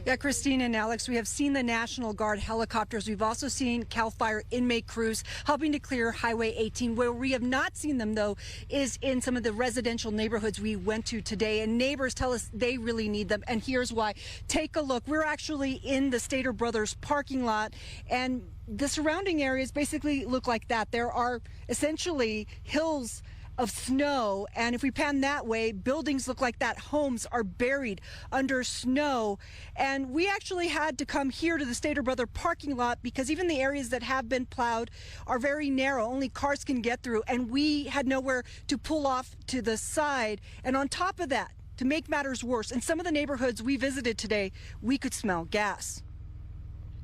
Yeah, Christine and Alex, we have seen the National Guard helicopters. We've also seen CAL FIRE inmate crews helping to clear Highway 18. Where we have not seen them, though, is in some of the residential neighborhoods we went to today. And neighbors tell us they really need them. And here's why. Take a look. We're actually in the Stater Brothers parking lot, and the surrounding areas basically look like that. There are essentially hills of snow, and if we pan that way, buildings look like that. Homes are buried under snow, and we actually had to come here to the Stater Brother parking lot because even the areas that have been plowed are very narrow. Only cars can get through, and we had nowhere to pull off to the side. And on top of that, to make matters worse, in some of the neighborhoods we visited today, we could smell gas.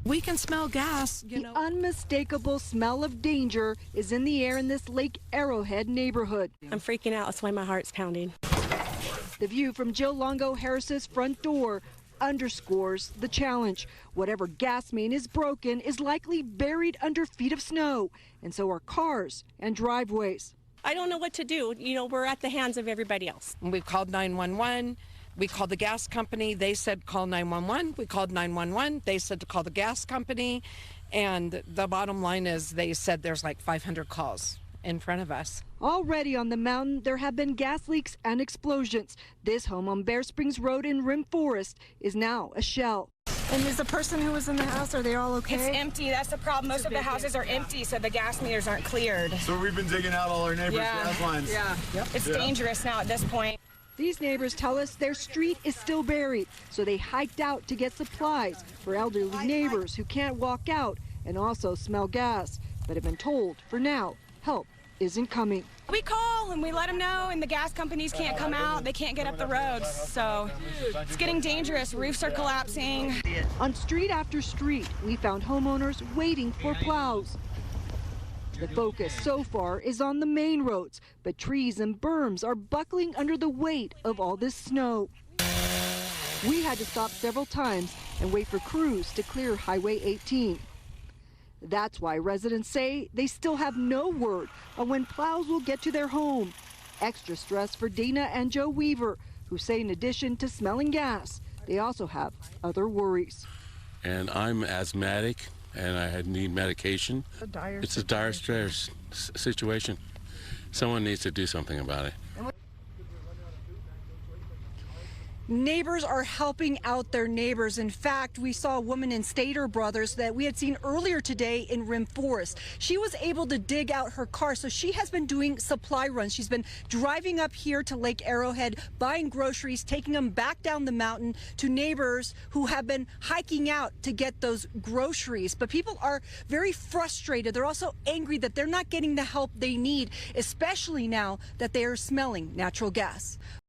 We can smell gas. The unmistakable smell of danger is in the air in this Lake Arrowhead neighborhood. I'm freaking out. That's why my heart's pounding. The view from Jill Longo Harris's front door underscores the challenge. Whatever gas main is broken is likely buried under feet of snow, and so are cars and driveways. I don't know what to do. You know, we're at the hands of everybody else. We called 911. We called the gas company. They said call 911. We called 911. They said to call the gas company. And the bottom line is they said there's like 500 calls in front of us. Already on the mountain, there have been gas leaks and explosions. This home on Bear Springs Road in Rim Forest is now a shell. And is the person who was in the house, are they all okay? It's empty. That's the problem. Most of the houses are empty, so the gas meters aren't cleared. So we've been digging out all our neighbors' gas lines. Yeah. Yep. It's dangerous now at this point. These neighbors tell us their street is still buried, so they hiked out to get supplies for elderly neighbors who can't walk out and also smell gas, but have been told for now help isn't coming. We call and we let them know, and the gas companies can't come out. They can't get up the roads, so it's getting dangerous. Roofs are collapsing. On street after street, we found homeowners waiting for plows. The focus so far is on the main roads, but trees and berms are buckling under the weight of all this snow. We had to stop several times and wait for crews to clear Highway 18. That's why residents say they still have no word on when plows will get to their home. Extra stress for Dana and Joe Weaver, who say in addition to smelling gas, they also have other worries. And I'm asthmatic, and I need medication. It's a dire stress situation. Someone needs to do something about it. Neighbors are helping out their neighbors. In fact, we saw a woman in Stater Brothers that we had seen earlier today in Rim Forest. She was able to dig out her car, so she has been doing supply runs. She's been driving up here to Lake Arrowhead, buying groceries, taking them back down the mountain to neighbors who have been hiking out to get those groceries. But people are very frustrated. They're also angry that they're not getting the help they need, especially now that they are smelling natural gas.